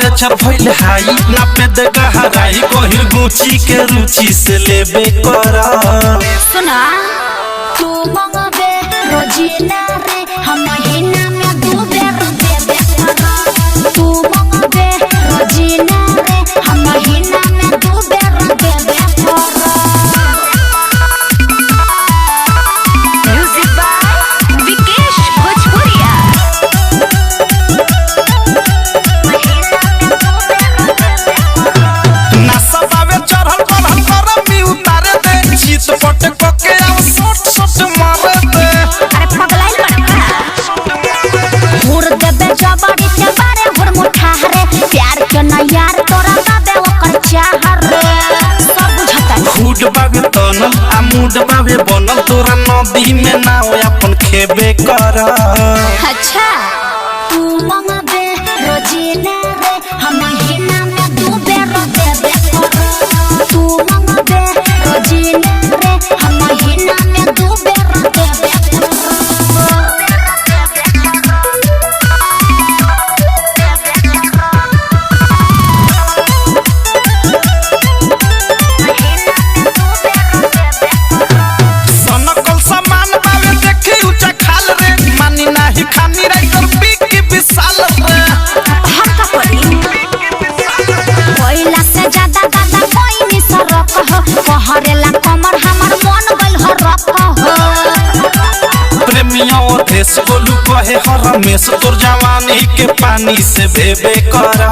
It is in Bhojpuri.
टेम्परेचर भइल हाई नापे दे गहराई कोहिर गुची के रुचि से लेबे करा सुना तू मंगबे रोजीना रे हम महीना में 2 बेर देबे करा तू मंगबे रोजीना रे हम महीना में 2 बेर देबे करा म्यूजिक बाय विकेश भोजपुरिया ना सबावे चढ़ल बढ़ल करमी उतारे दे जीत पट के आव सोट सोट मारे दे अरे पगलाइल बड़का हुर देबे जबड़ी के बारे हुर मुठा रे प्यार के ना यार तोरा बाबे ओकर चाह रे सब बुझता फूड बाबे तनल आ मूड बाबे बनल तोरा नदी में नाव अपन खेबे करा अच्छा तू मंगबे रोजीना रे हम महीना में 2 बेर देबे करा तू मंगबे रोजीना रे हम महीना में 2 बेर देबे सनकल सामान बाबे देखी ऊंचा खाल रे मानी नाही खानी राइटर बिकी विशाल रे हम का करी कोइला से ज्यादा दादा कोई नहीं सरक हो कहरेला कमर हमर मन गल हो रख हो प्रेमिया और देश गोलू कहे हर हमेश तोर जवानी के पानी से भेबे करा